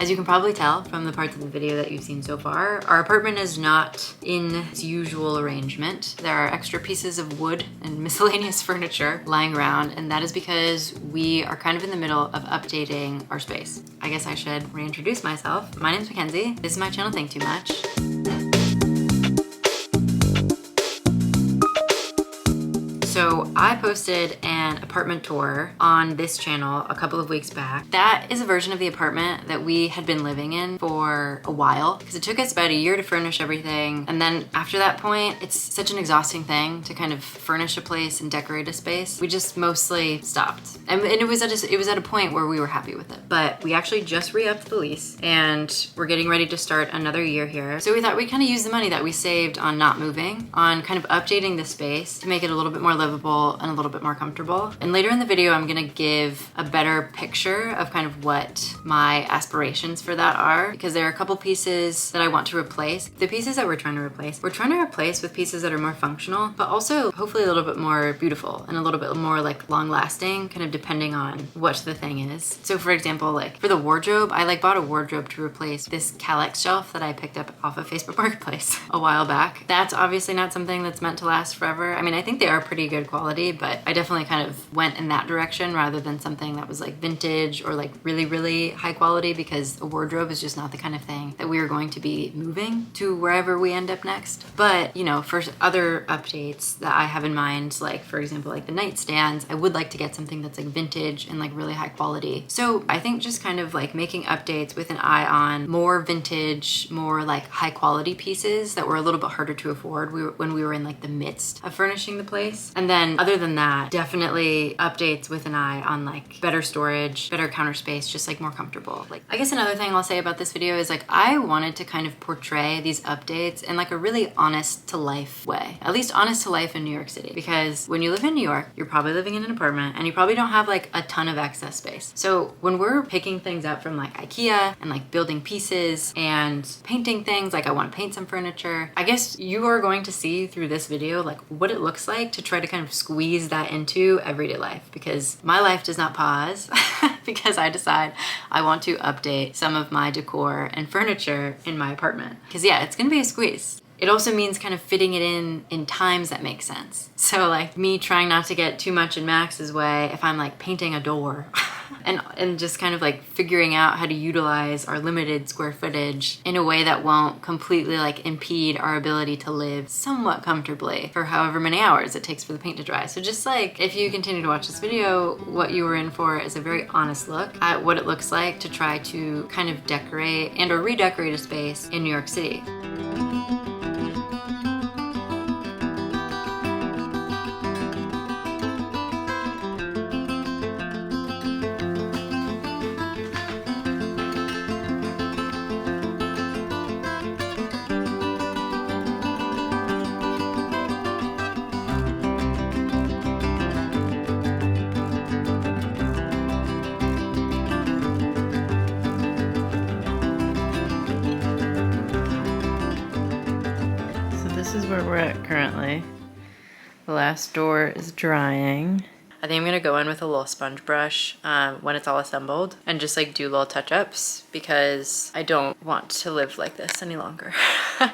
As you can probably tell from the parts of the video that you've seen so far, our apartment is not in its usual arrangement. There are extra pieces of wood and miscellaneous furniture lying around, and that is because we are kind of in the middle of updating our space. I guess I should reintroduce myself. My name's Mackenzie. This is my channel, Think Too Much. So I posted an apartment tour on this channel a couple of weeks back. That is a version of the apartment that we had been living in for a while because it took us about a year to furnish everything. And then after that point, it's such an exhausting thing to kind of furnish a place and decorate a space. We just mostly stopped. And it was at a point where we were happy with it. But we actually just re-upped the lease and we're getting ready to start another year here. So we thought we'd kind of use the money that we saved on not moving, on kind of updating the space to make it a little bit more livable and a little bit more comfortable. And later in the video, I'm gonna give a better picture of kind of what my aspirations for that are, because there are a couple pieces that I want to replace. The pieces that we're trying to replace with pieces that are more functional, but also hopefully a little bit more beautiful and a little bit more like long lasting, kind of depending on what the thing is. So for example, like for the wardrobe, I bought a wardrobe to replace this Calyx shelf that I picked up off of Facebook Marketplace a while back. That's obviously not something that's meant to last forever. I mean, I think they are pretty good quality, but I definitely kind of went in that direction rather than something that was like vintage or like really, really high quality, because a wardrobe is just not the kind of thing that we are going to be moving to wherever we end up next. But, you know, for other updates that I have in mind, like for example, like the nightstands, I would like to get something that's like vintage and like really high quality. So I think just kind of like making updates with an eye on more vintage, more like high quality pieces that were a little bit harder to afford when we were in like the midst of furnishing the place. And then other than that, definitely updates with an eye on like better storage, better counter space, just like more comfortable. Like, I guess another thing I'll say about this video is like, I wanted to kind of portray these updates in like a really honest to life way, at least honest to life in New York City. Because when you live in New York, you're probably living in an apartment and you probably don't have like a ton of excess space. So when we're picking things up from like Ikea and like building pieces and painting things, like I want to paint some furniture, I guess you are going to see through this video like what it looks like to try to kind of squeeze that into everyday life, because my life does not pause because I decide I want to update some of my decor and furniture in my apartment. Because yeah, it's gonna be a squeeze. It also means kind of fitting it in times that make sense. So like me trying not to get too much in Max's way if I'm like painting a door and just kind of like figuring out how to utilize our limited square footage in a way that won't completely like impede our ability to live somewhat comfortably for however many hours it takes for the paint to dry. So just like if you continue to watch this video, what you were in for is a very honest look at what it looks like to try to kind of decorate and or redecorate a space in New York City. This is where we're at currently. The last door is drying. I think I'm gonna go in with a little sponge brush when it's all assembled and just like do little touch-ups because I don't want to live like this any longer.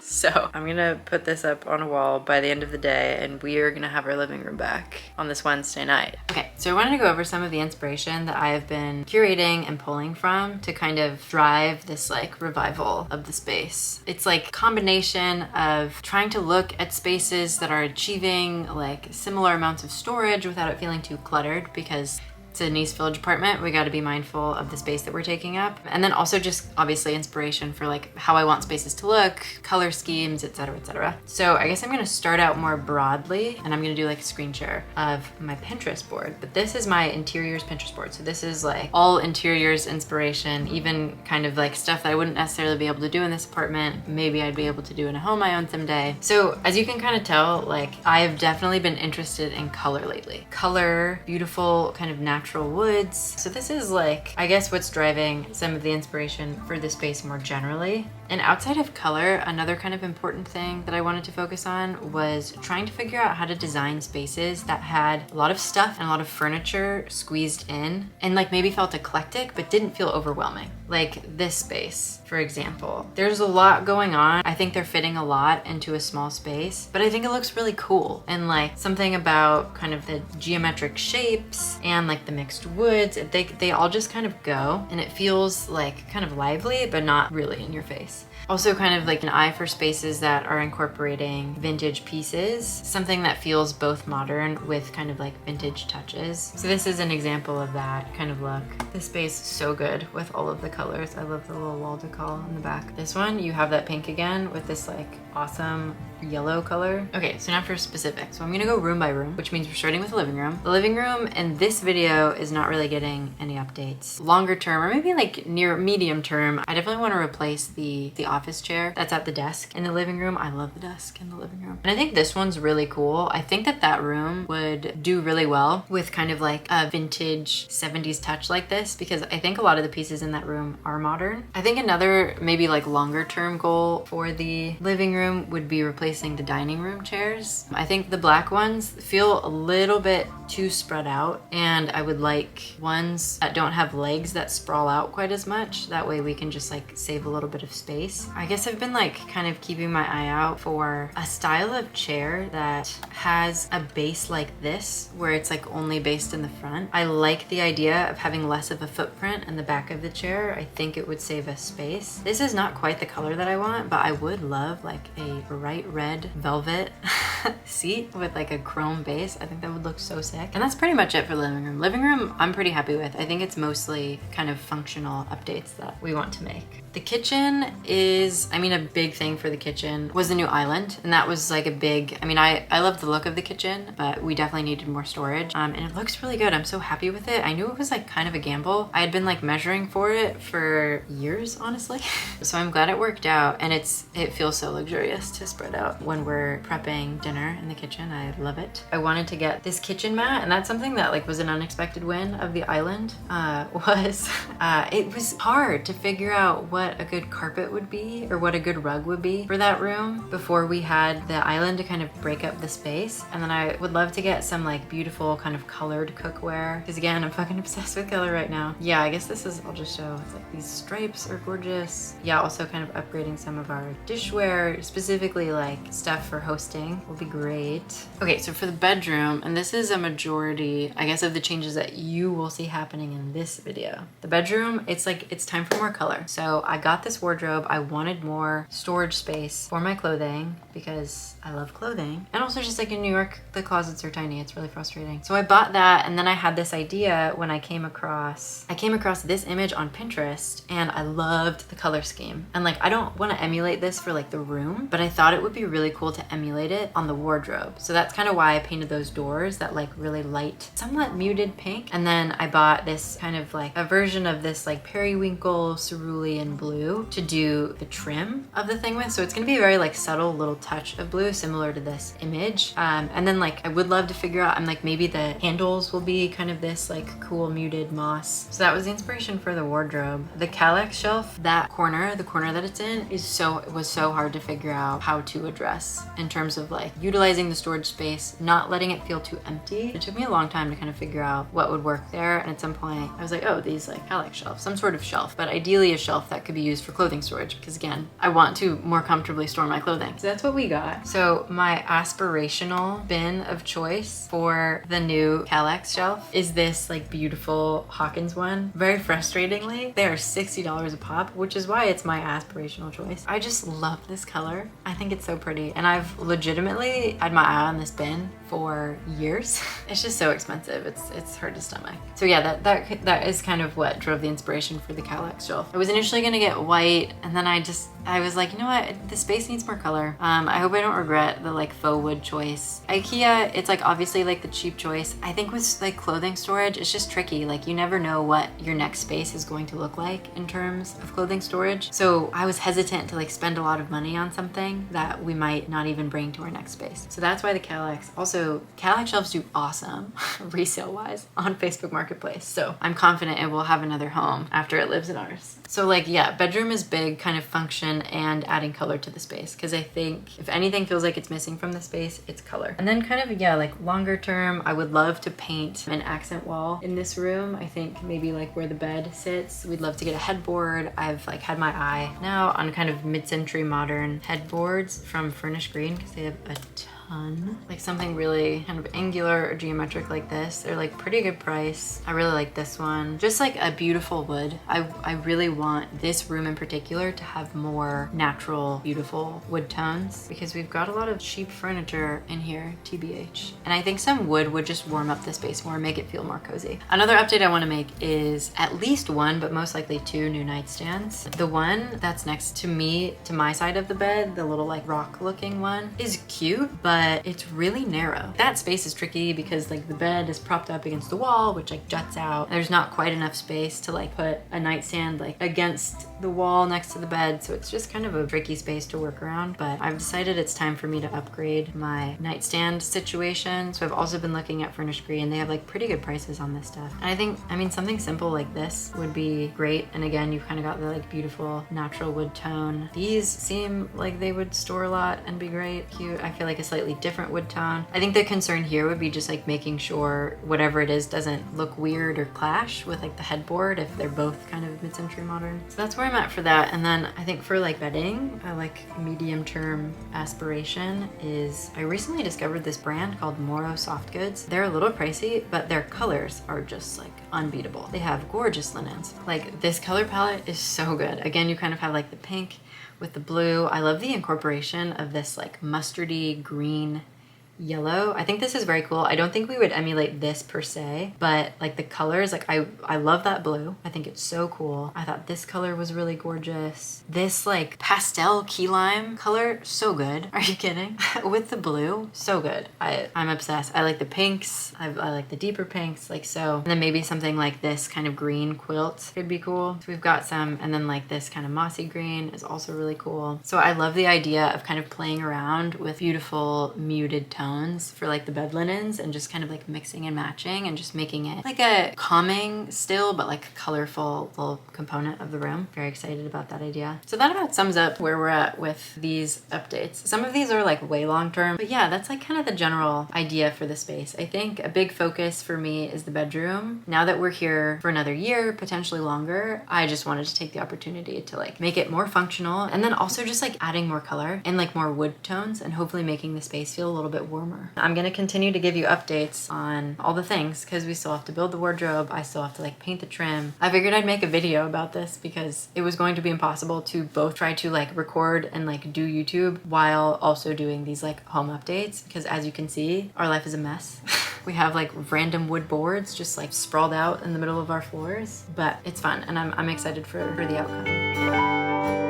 So I'm gonna put this up on a wall by the end of the day and we are gonna have our living room back on this Wednesday night. Okay, so I wanted to go over some of the inspiration that I have been curating and pulling from to kind of drive this like revival of the space. It's like a combination of trying to look at spaces that are achieving like similar amounts of storage without it feeling too cluttered, because it's an East Village apartment. We got to be mindful of the space that we're taking up. And then also just obviously inspiration for like how I want spaces to look, color schemes, etc., etc. So I guess I'm gonna start out more broadly and I'm gonna do like a screen share of my Pinterest board. But this is my interiors Pinterest board. So this is like all interiors inspiration, even kind of like stuff that I wouldn't necessarily be able to do in this apartment. Maybe I'd be able to do in a home I own someday. So as you can kind of tell, like I've definitely been interested in color lately. Color, beautiful kind of natural woods. So this is like, I guess what's driving some of the inspiration for this space more generally. And outside of color, another kind of important thing that I wanted to focus on was trying to figure out how to design spaces that had a lot of stuff and a lot of furniture squeezed in and like maybe felt eclectic but didn't feel overwhelming. Like this space, for example. There's a lot going on. I think they're fitting a lot into a small space, but I think it looks really cool. And like something about kind of the geometric shapes and like the mixed woods, they all just kind of go, and it feels like kind of lively, but not really in your face. Also kind of like an eye for spaces that are incorporating vintage pieces, something that feels both modern with kind of like vintage touches. So this is an example of that kind of look. This space is so good with all of the colors. I love the little wall decor in the back. This one, you have that pink again with this like awesome yellow color. Okay, so now for specifics. So I'm gonna go room by room, which means we're starting with the living room. The living room in this video is not really getting any updates. Longer term, or maybe like near medium term, I definitely want to replace the office chair that's at the desk in the living room. I love the desk in the living room. And I think this one's really cool. I think that room would do really well with kind of like a vintage 70s touch like this, because I think a lot of the pieces in that room are modern. I think another maybe like longer term goal for the living room would be replacing the dining room chairs. I think the black ones feel a little bit too spread out, and I would like ones that don't have legs that sprawl out quite as much. That way we can just like save a little bit of space. I guess I've been like kind of keeping my eye out for a style of chair that has a base like this, where it's like only based in the front. I like the idea of having less of a footprint in the back of the chair. I think it would save us space. This is not quite the color that I want, but I would love like a bright red velvet seat with like a chrome base. I think that would look so sick. And that's pretty much it for the living room. Living room, I'm pretty happy with. I think it's mostly kind of functional updates that we want to make. The kitchen is, I mean, a big thing for the kitchen was the new island. And that was like a big, I mean, I love the look of the kitchen, but we definitely needed more storage. And it looks really good. I'm so happy with it. I knew it was like kind of a gamble. I had been like measuring for it for years, honestly. So I'm glad it worked out. And it feels so luxurious to spread out when we're prepping dinner in the kitchen. I love it. I wanted to get this kitchen mat, and that's something that like was an unexpected win of the island. It was hard to figure out what a good carpet would be or what a good rug would be for that room before we had the island to kind of break up the space. And then I would love to get some like beautiful kind of colored cookware, because again, I'm fucking obsessed with color right now. Yeah, I guess this is, I'll just show, it's like these stripes are gorgeous. Yeah, also kind of upgrading some of our dishware, specifically like stuff for hosting will be great. Okay, so for the bedroom, and this is a majority, I guess, of the changes that you will see happening in this video. The bedroom, it's like, it's time for more color. So I got this wardrobe. I wanted more storage space for my clothing because I love clothing. And also just like in New York, the closets are tiny. It's really frustrating. So I bought that, and then I had this idea when I came across this image on Pinterest, and I loved the color scheme. And like, I don't want to emulate this for like the room, but I thought it would be really cool to emulate it on the wardrobe. So that's kind of why I painted those doors that like really light, somewhat muted pink. And then I bought this kind of like a version of this like periwinkle, cerulean blue to do the trim of the thing with. So it's gonna be a very like subtle little touch of blue, similar to this image. And then like, I would love to figure out, I'm like, maybe the handles will be kind of this like cool muted moss. So that was the inspiration for the wardrobe. The Kallax shelf, that corner, the corner that it's in, was so hard to figure out how to address in terms of like utilizing the storage space, not letting it feel too empty. It took me a long time to kind of figure out what would work there. And at some point I was like, oh, these like Kallax shelves, some sort of shelf, but ideally a shelf that could be used for clothing storage, because again, I want to more comfortably store my clothing. So that's what we got. So my aspirational bin of choice for the new Kallax shelf is this like beautiful Hawkins one. Very frustratingly, they are $60 a pop, which is why it's my aspirational choice. I just love this color. I think it's so pretty, and I've legitimately had my eye on this bin for years. It's just so expensive. It's hard to stomach. So yeah, that is kind of what drove the inspiration for the Kallax shelf. I was initially gonna get white, and then I was like, you know what? The space needs more color. I hope I don't regret the like faux wood choice. Ikea, it's like obviously like the cheap choice. I think with like clothing storage, it's just tricky. Like you never know what your next space is going to look like in terms of clothing storage. So I was hesitant to like spend a lot of money on something that we might not even bring to our next space. So that's why the Kallax. Also, Kallax shelves do awesome resale wise on Facebook Marketplace. So I'm confident it will have another home after it lives in ours. So like, yeah, bedroom is big, kind of function inspiration and adding color to the space, because I think if anything feels like it's missing from the space, it's color. And then kind of, yeah, like longer term, I would love to paint an accent wall in this room. I think maybe like where the bed sits, we'd love to get a headboard. I've like had my eye now on kind of mid-century modern headboards from Furnish Green, because they have a ton. Like something really kind of angular or geometric like this. They're like pretty good price. I really like this one. Just like a beautiful wood. I really want this room in particular to have more natural, beautiful wood tones, because we've got a lot of cheap furniture in here, TBH. And I think some wood would just warm up the space more, make it feel more cozy. Another update I want to make is at least one, but most likely two new nightstands. The one that's next to me, to my side of the bed, the little like rock looking one, is cute, but it's really narrow. That space is tricky because like the bed is propped up against the wall, which like juts out. There's not quite enough space to like put a nightstand like against the wall next to the bed. So it's just kind of a tricky space to work around, but I've decided it's time for me to upgrade my nightstand situation. So I've also been looking at Furnish Green. They have like pretty good prices on this stuff. And I think, I mean, something simple like this would be great. And again, you've kind of got the like beautiful natural wood tone. These seem like they would store a lot and be great. Cute. I feel like a slightly different wood tone. I think the concern here would be just like making sure whatever it is doesn't look weird or clash with like the headboard if they're both kind of mid-century modern. So that's where I'm at for that. And then I think for like bedding, I like medium term aspiration is I recently discovered this brand called Moro Soft Goods. They're a little pricey, but their colors are just like unbeatable. They have gorgeous linens. Like this color palette is so good. Again, you kind of have like the pink with the blue. I love the incorporation of this like mustardy green yellow. I think this is very cool. I don't think we would emulate this per se, but like the colors, like I love that blue. I think it's so cool. I thought this color was really gorgeous. This like pastel key lime color, so good. Are you kidding? With the blue, so good. I'm obsessed. I like the pinks. I like the deeper pinks, like so. And then maybe something like this kind of green quilt could be cool. So we've got some, and then like this kind of mossy green is also really cool. So I love the idea of kind of playing around with beautiful muted tones for like the bed linens and just kind of like mixing and matching and just making it like a calming still but like colorful little component of the room. Very excited about that idea. So that about sums up where we're at with these updates. Some of these are like way long term, but yeah, that's like kind of the general idea for the space. I think a big focus for me is the bedroom. Now that we're here for another year, potentially longer, I just wanted to take the opportunity to like make it more functional, and then also just like adding more color and like more wood tones and hopefully making the space feel a little bit warmer. I'm gonna continue to give you updates on all the things because we still have to build the wardrobe. I still have to like paint the trim. I figured I'd make a video about this because it was going to be impossible to both try to like record and like do YouTube while also doing these like home updates, because as you can see, our life is a mess. We have like random wood boards just like sprawled out in the middle of our floors, but it's fun and I'm excited for the outcome.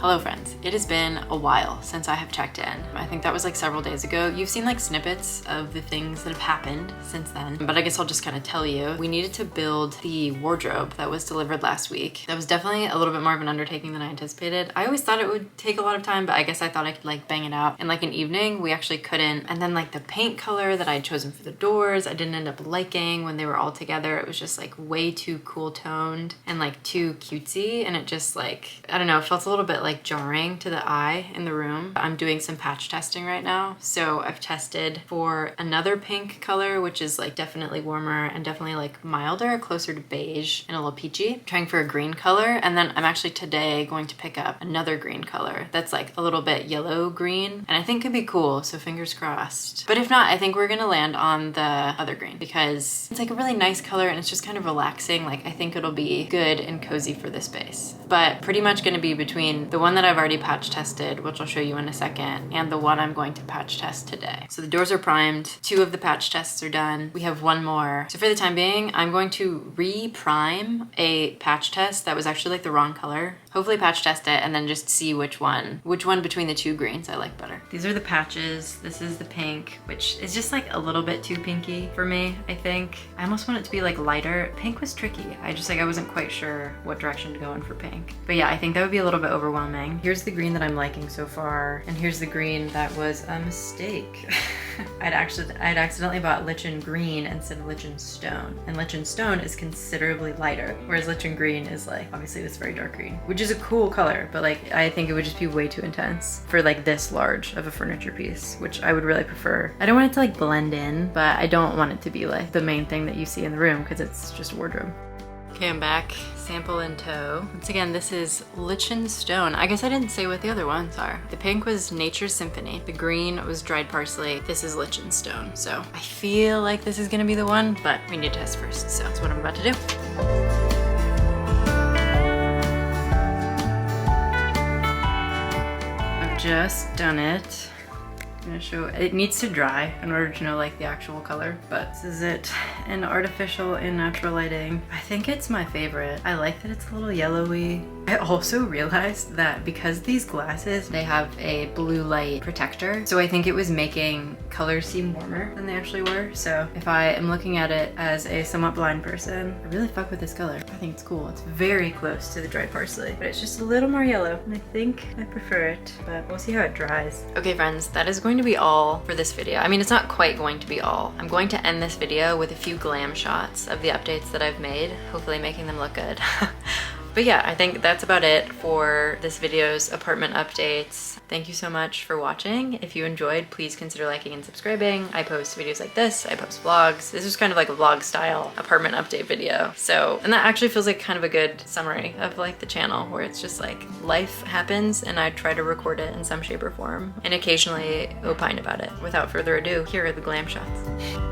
Hello friends, it has been a while since I have checked in. I think that was like several days ago. You've seen like snippets of the things that have happened since then, but I guess I'll just kind of tell you. We needed to build the wardrobe that was delivered last week. That was definitely a little bit more of an undertaking than I anticipated. I always thought it would take a lot of time, but I guess I thought I could like bang it out in like an evening. We actually couldn't. And then like the paint color that I had chosen for the doors, I didn't end up liking when they were all together. It was just like way too cool toned and like too cutesy, and it just like, I don't know, it felt a little bit like jarring to the eye in the room. I'm doing some patch testing right now. So I've tested for another pink color, which is like definitely warmer and definitely like milder, closer to beige and a little peachy. I'm trying for a green color. And then I'm actually today going to pick up another green color that's like a little bit yellow green, and I think could be cool. So fingers crossed. But if not, I think we're gonna land on the other green because it's like a really nice color and it's just kind of relaxing. Like I think it'll be good and cozy for the space, but pretty much gonna be between the one that I've already patch tested, which I'll show you in a second, and the one I'm going to patch test today. So the doors are primed. 2 of the patch tests are done. We have 1 more. So for the time being, I'm going to re-prime a patch test that was actually like the wrong color. hopefully patch test it and then just see which one between the two greens I like better. These are the patches. This is the pink, which is just like a little bit too pinky for me, I think. I almost want it to be like lighter. Pink was tricky. I wasn't quite sure what direction to go in for pink. But yeah, I think that would be a little bit overwhelming. Here's the green that I'm liking so far, and here's the green that was a mistake. I'd accidentally bought lichen green instead of lichen stone, and lichen stone is considerably lighter, whereas lichen green is like obviously this very dark green, which is a cool color, but like I think it would just be way too intense for like this large of a furniture piece, which I would really prefer. I don't want it to like blend in, but I don't want it to be like the main thing that you see in the room because it's just a wardrobe. Okay, I'm back. Sample in tow. Once again, this is lichen stone. I guess I didn't say what the other ones are. The pink was Nature's Symphony. The green was dried parsley. This is lichen stone. So I feel like this is gonna be the one, but we need to test first. So that's what I'm about to do. I've just done it. I'm gonna show, it needs to dry in order to know like the actual color, but this is it in artificial and natural lighting. I think it's my favorite. I like that it's a little yellowy. I also realized that because these glasses, they have a blue light protector, so I think it was making colors seem warmer than they actually were. So if I am looking at it as a somewhat blind person, I really fuck with this color. I think it's cool. It's very close to the dried parsley, but it's just a little more yellow, and I think I prefer it, but we'll see how it dries. Okay friends, that is going to be all for this video. I mean, it's not quite going to be all. I'm going to end this video with a few glam shots of the updates that I've made, hopefully making them look good. But yeah, I think that's about it for this video's apartment updates. Thank you so much for watching. If you enjoyed, please consider liking and subscribing. I post videos like this, I post vlogs. This is kind of like a vlog style apartment update video. So, and that actually feels like kind of a good summary of like the channel, where it's just like life happens and I try to record it in some shape or form and occasionally opine about it. Without further ado, here are the glam shots.